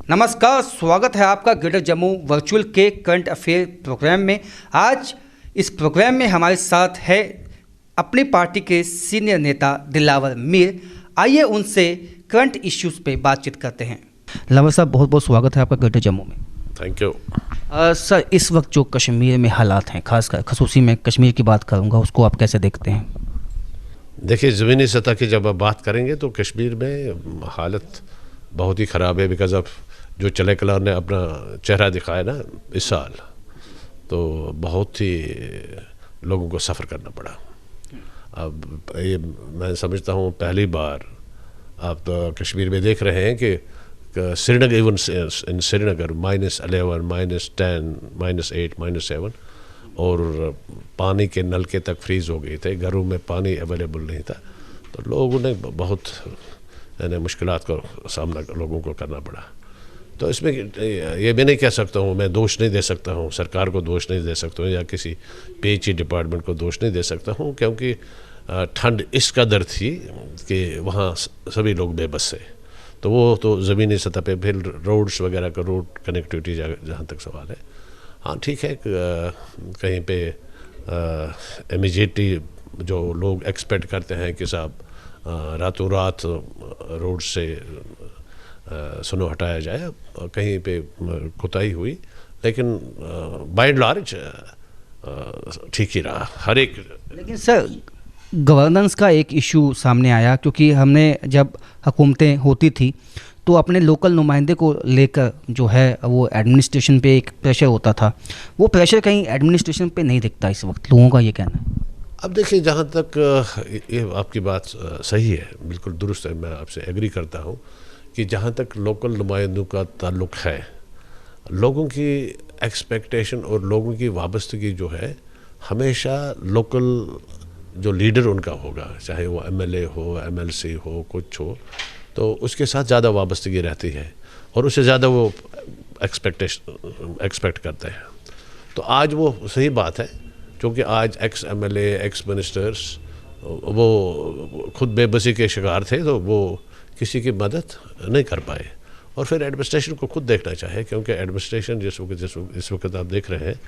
नमस्कार, स्वागत है आपका ग्रेटर जम्मू वर्चुअल के करंट अफेयर प्रोग्राम में। आज इस प्रोग्राम में हमारे साथ है अपनी पार्टी के सीनियर नेता दिलावर मीर। आइए उनसे करंट इश्यूज़ पे बातचीत करते हैं। दिलावर साहब, बहुत बहुत स्वागत है आपका ग्रेटर जम्मू में। Thank you. सर, इस वक्त जो कश्मीर में हालात हैं, खासकर खसूसी में कश्मीर की बात करूँगा, उसको आप कैसे देखते हैं? देखिए, ज़मीनी सतह की जब आप बात करेंगे तो कश्मीर में हालत बहुत ही ख़राब है। बिकॉज़ ऑफ जो चले कलार ने अपना चेहरा दिखाया ना इस साल, तो बहुत ही लोगों को सफ़र करना पड़ा। अब ये मैं समझता हूँ पहली बार आप तो कश्मीर में देख रहे हैं कि श्रीनगर, इवन इन श्रीनगर -11, -10, -8, -7, और पानी के नलके तक फ्रीज़ हो गए थे। घरों में पानी अवेलेबल नहीं था, तो लोगों ने बहुत मुश्किलात का सामना लोगों को करना पड़ा। तो इसमें ये भी नहीं कह सकता हूँ, मैं दोष नहीं दे सकता हूँ, सरकार को दोष नहीं दे सकता हूँ या किसी PHE डिपार्टमेंट को दोष नहीं दे सकता हूँ, क्योंकि ठंड इस कदर थी कि वहाँ सभी लोग बेबस थे। तो वो तो ज़मीनी सतह पे फिर रोड्स वगैरह का, रोड कनेक्टिविटी जहाँ तक सवाल है, हाँ ठीक है, कहीं पे इमीडिएटली जो लोग एक्सपेक्ट करते हैं कि साहब रातों रात रोड से स्नो हटाया जाए, कहीं पे कोताही हुई, लेकिन बाय एंड लार्ज ठीक ही रहा हर एक। लेकिन सर, गवर्नेंस का एक इशू सामने आया, क्योंकि हमने जब हुकूमतें होती थी तो अपने लोकल नुमाइंदे को लेकर जो है वो एडमिनिस्ट्रेशन पे एक प्रेशर होता था। वो प्रेशर कहीं एडमिनिस्ट्रेशन पे नहीं दिखता इस वक्त, लोगों का ये कहना है। अब देखिए, जहाँ तक ये आपकी बात सही है, बिल्कुल दुरुस्त है, मैं आपसे एग्री करता हूँ कि जहाँ तक लोकल नुमाइंदों का ताल्लुक़ है, लोगों की एक्सपेक्टेशन और लोगों की वाबस्तगी जो है, हमेशा लोकल जो लीडर उनका होगा, चाहे वो MLA हो, MLC हो, कुछ हो, तो उसके साथ ज़्यादा वाबस्तगी रहती है और उससे ज़्यादा वो एक्सपेक्ट करते हैं। तो आज वो सही बात है, क्योंकि आज ex-MLA, ex-मिनिस्टर्स वो खुद बेबसी के शिकार थे, तो वो किसी की मदद नहीं कर पाए। और फिर एडमिनिस्ट्रेशन को खुद देखना चाहिए, क्योंकि एडमिनिस्ट्रेशन इस वक्त आप देख रहे हैं,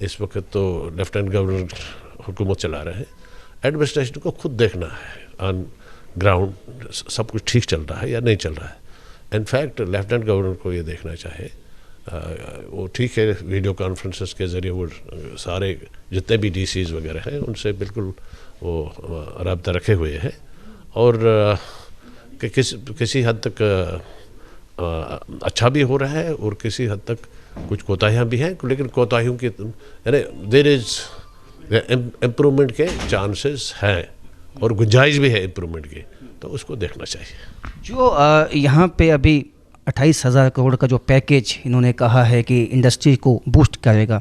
इस वक्त तो लेफ्टिनेंट गवर्नर हुकूमत चला रहे हैं। एडमिनिस्ट्रेशन को खुद देखना है ऑन ग्राउंड सब कुछ ठीक चल रहा है या नहीं चल रहा है। इनफैक्ट लेफ्टिनेंट गवर्नर को ये देखना चाहिए, वो ठीक है वीडियो कॉन्फ्रेंसेस के ज़रिए वो सारे जितने भी DCs वगैरह हैं उनसे बिल्कुल वो रब्ता रखे हुए हैं, और कि किसी हद तक अच्छा भी हो रहा है और किसी हद तक कुछ कोताहियाँ भी हैं, लेकिन कोताहियों की यानी देयर इज़ इम्प्रूवमेंट के चांसेस हैं और गुंजाइश भी है इम्प्रूवमेंट की, तो उसको देखना चाहिए। जो यहाँ पे अभी 28,000 करोड़ का जो पैकेज इन्होंने कहा है कि इंडस्ट्री को बूस्ट करेगा,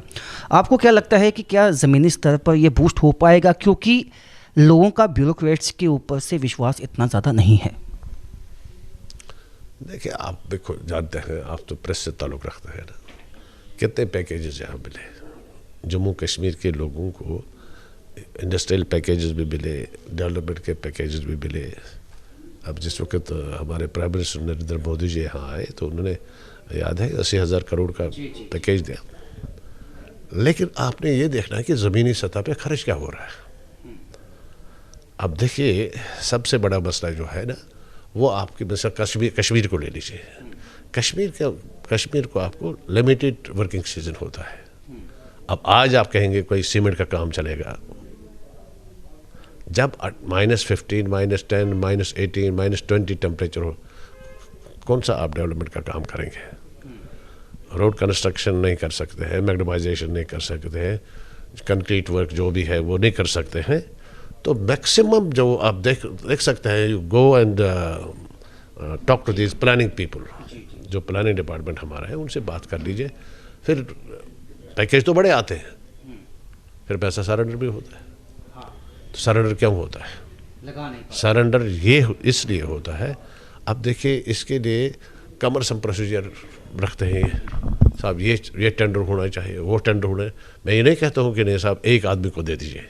आपको क्या लगता है कि क्या ज़मीनी स्तर पर ये बूस्ट हो पाएगा? क्योंकि लोगों का ब्यूरोक्रेट्स के ऊपर से विश्वास इतना ज़्यादा नहीं है। देखिए, आप देखो, जानते हैं, आप तो प्रेस से ताल्लुक़ रखते हैं ना, कितने पैकेजेस यहाँ मिले जम्मू कश्मीर के लोगों को। इंडस्ट्रियल पैकेजेस भी मिले, डेवलपमेंट के पैकेजेस भी मिले। अब जिस वक्त हमारे प्राइम मिनिस्टर नरेंद्र मोदी जी यहाँ आए तो उन्होंने, याद है, 80,000 करोड़ का पैकेज दिया। लेकिन आपने ये देखना है कि ज़मीनी सतह पे खर्च क्या हो रहा है। अब देखिए, सबसे बड़ा मसला जो है ना, वो आपकी मसला कश्मीर को ले लीजिए। कश्मीर को आपको लिमिटेड वर्किंग सीजन होता है। अब आज आप कहेंगे कोई सीमेंट का काम चलेगा, जब -15, -10, -18, -20 टेम्परेचर हो, कौन सा आप डेवलपमेंट का काम करेंगे? रोड कंस्ट्रक्शन नहीं कर सकते हैं, मैग्नेटाइजेशन नहीं कर सकते हैं, कंक्रीट वर्क जो भी है वो नहीं कर सकते हैं। तो मैक्सिमम जो आप देख सकते हैं, you go and talk to this planning people, जो प्लानिंग डिपार्टमेंट हमारा है, उनसे बात कर लीजिए। फिर पैकेज तो बड़े आते हैं, फिर पैसा सरेंडर भी होता है। तो सरेंडर क्यों होता है? सरेंडर ये इसलिए होता है, अब देखिए, इसके लिए कमर्सम प्रोसीजर रखते हैं साहब, ये टेंडर होना चाहिए, वो टेंडर होना है। मैं ये नहीं कहता हूँ कि नहीं साहब एक आदमी को दे दीजिए,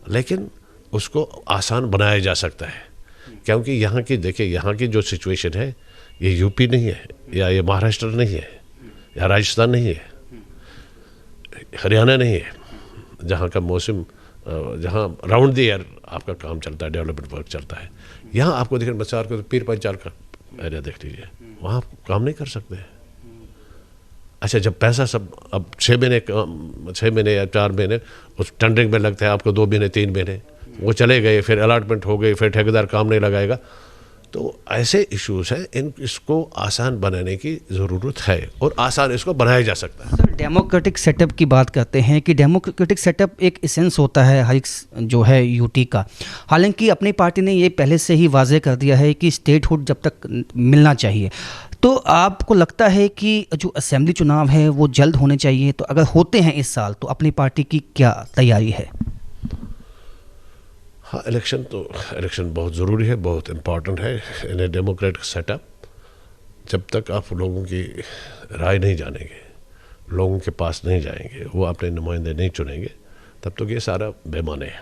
लेकिन उसको आसान बनाया जा सकता है, क्योंकि यहाँ की देखिए, यहाँ की जो सिचुएशन है ये यूपी नहीं है, या ये महाराष्ट्र नहीं है, या राजस्थान नहीं है, हरियाणा नहीं है, जहाँ का मौसम, जहाँ राउंड द ईयर आपका काम चलता है, डेवलपमेंट वर्क चलता है। यहाँ आपको देखिए बच्चा को तो पीर पंचाल का एरिया देख लीजिए, वहाँ आप काम नहीं कर सकते। अच्छा, जब पैसा सब अब 6 महीने या 4 महीने उस टेंडरिंग में लगता है, आपको 2 महीने 3 महीने वो चले गए, फिर अलॉटमेंट हो गई, फिर ठेकेदार काम नहीं लगाएगा। तो ऐसे इश्यूज हैं, इसको आसान बनाने की ज़रूरत है, और आसान इसको बनाया जा सकता है। सर, डेमोक्रेटिक सेटअप की बात करते हैं कि डेमोक्रेटिक सेटअप एक एसेंस होता है हर एक जो है यूटी का। हालांकि अपनी पार्टी ने ये पहले से ही वाजे कर दिया है कि स्टेटहुड जब तक मिलना चाहिए। तो आपको लगता है कि जो असेंबली चुनाव है वो जल्द होने चाहिए? तो अगर होते हैं इस साल तो अपनी पार्टी की क्या तैयारी है? हाँ, इलेक्शन बहुत ज़रूरी है, बहुत इम्पॉर्टेंट है इन ए डेमोक्रेटिक सेटअप। जब तक आप लोगों की राय नहीं जानेंगे, लोगों के पास नहीं जाएंगे, वो अपने नुमाइंदे नहीं चुनेंगे, तब तक ये सारा बेमाने है।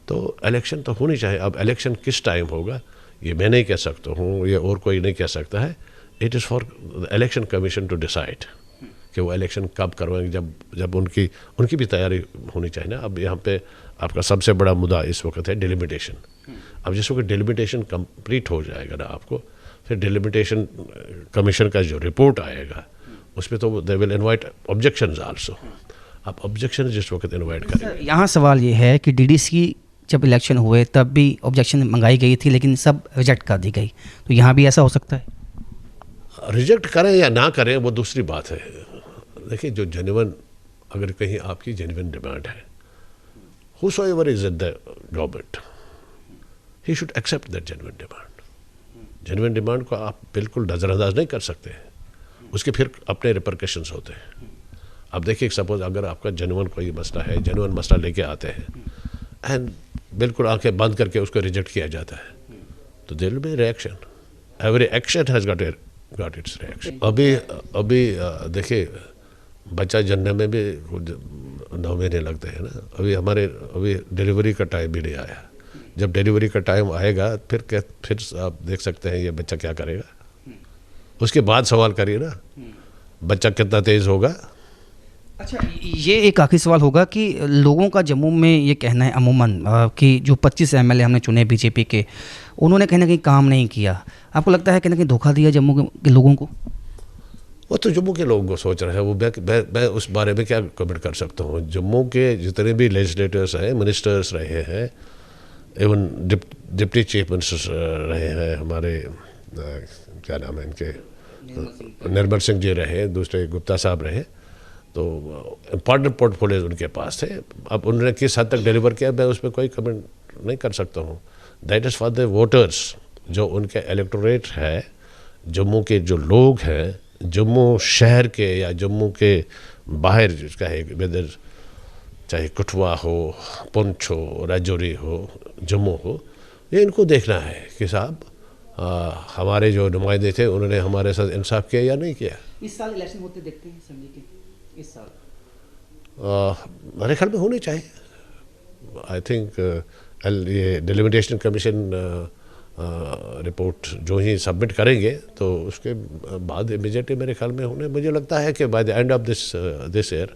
तो इलेक्शन तो होनी चाहिए। अब इलेक्शन किस टाइम होगा ये मैं नहीं कह सकता हूँ, ये और कोई नहीं कह सकता है। It is for the election commission to decide कि वो इलेक्शन कब करवाएंगे, जब उनकी भी तैयारी होनी चाहिए ना। अब यहाँ पे आपका सबसे बड़ा मुद्दा इस वक्त है डिलिमिटेशन। अब जिस वक्त डिलिमिटेशन कंप्लीट हो जाएगा ना, आपको फिर डिलिमिटेशन कमीशन का जो रिपोर्ट आएगा उसमें तो they will invite objections also. आप ऑब्जेक्शन जिस वक्त इनवाइट करेंगे। यहाँ सवाल ये है कि डीडीसी जब इलेक्शन हुए तब भी ऑब्जेक्शन मंगाई गई थी, लेकिन सब रिजेक्ट कर दी गई। तो यहाँ भी ऐसा हो सकता है? रिजेक्ट करें या ना करें वो दूसरी बात है। देखिए, जो जेन्युइन, अगर कहीं आपकी जेन्युइन डिमांड है, whosoever is in the government, he should accept that genuine demand. Genuine demand को आप बिल्कुल नज़रअंदाज नहीं कर सकते, उसके फिर अपने रिपरकशंस होते हैं। अब देखिए, सपोज अगर आपका जेन्युइन कोई मसला है, जेन्युइन मसला लेके आते हैं एंड बिल्कुल आंखें बंद करके उसको रिजेक्ट किया जाता है, तो there will be reaction. Every action has got its reaction. अभी देखिए, बच्चा जन्म में भी 9 महीने लगते हैं ना। अभी डिलीवरी का टाइम भी नहीं आया। जब डिलीवरी का टाइम आएगा फिर आप देख सकते हैं ये बच्चा क्या करेगा। उसके बाद सवाल करिए ना, बच्चा कितना तेज़ होगा। अच्छा, ये एक आखिरी सवाल होगा कि लोगों का जम्मू में ये कहना है अमूमन कि जो 25 एमएलए हमने चुने बीजेपी के, उन्होंने कहीं ना कहीं काम नहीं किया। आपको लगता है कहीं ना कहीं धोखा दिया जम्मू के लोगों को? वो तो जम्मू के लोगों को सोच रहे हैं, वो मैं उस बारे में क्या कमेंट कर सकता हूँ। जम्मू के जितने भी लेजिस्लेटर्स हैं, मिनिस्टर्स रहे हैं, इवन डिप्टी चीफ मिनिस्टर्स रहे हैं हमारे, क्या नाम है इनके, निर्मल सिंह जी रहे, दूसरे गुप्ता साहब रहे, तो इम्पॉर्टेंट पोर्टफोलियोज उनके पास थे। अब उन्होंने किस हद तक डिलीवर किया, मैं उसमें कोई कमेंट नहीं कर सकता हूँ। That is for the voters, जो उनके इलेक्टोरेट है, जम्मू के जो लोग हैं, जम्मू शहर के या जम्मू के बाहर जिसका है, वेदर चाहे कठुआ हो, पुंछ हो, राजौरी हो, जम्मू हो, ये इनको देखना है कि साहब हमारे जो नुमाइंदे थे उन्होंने हमारे साथ इंसाफ किया या नहीं किया। इस साल इलेक्शन होते देखते हैं असेंबली के? इस साल मेरे ख्याल में होनी चाहिए। आई थिंक ये डिलिमिटेशन कमीशन रिपोर्ट जो ही सबमिट करेंगे तो उसके बाद इमीडिएटली मेरे ख्याल में होने, मुझे लगता है कि by the end of this year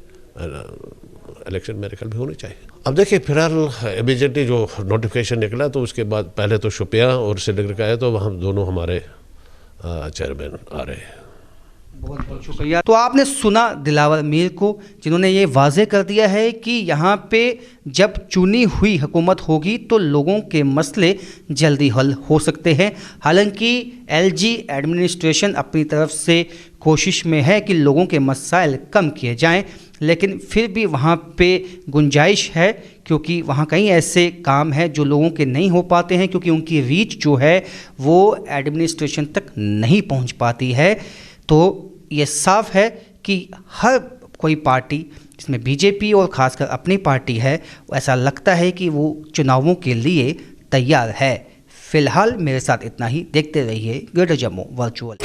election मेरे ख्याल में होनी चाहिए। अब देखिए, फिलहाल इमीडिएटली जो नोटिफिकेशन निकला तो उसके बाद पहले तो शुपिया और श्रीनगर का है, तो वहाँ दोनों हमारे चेयरमैन आ रहे हैं। बहुत बहुत शुक्रिया। तो आपने सुना दिलावर मीर को, जिन्होंने ये वाजे कर दिया है कि यहाँ पे जब चुनी हुई हुकूमत होगी तो लोगों के मसले जल्दी हल हो सकते हैं। हालांकि एलजी एडमिनिस्ट्रेशन अपनी तरफ से कोशिश में है कि लोगों के मसाइल कम किए जाएं, लेकिन फिर भी वहाँ पे गुंजाइश है, क्योंकि वहाँ कई ऐसे काम हैं जो लोगों के नहीं हो पाते हैं, क्योंकि उनकी रीच जो है वो एडमिनिस्ट्रेशन तक नहीं पहुँच पाती है। तो ये साफ है कि हर कोई पार्टी, जिसमें बीजेपी और ख़ासकर अपनी पार्टी है, ऐसा लगता है कि वो चुनावों के लिए तैयार है। फ़िलहाल मेरे साथ इतना ही। देखते रहिए ग्रेटर जम्मू वर्चुअल।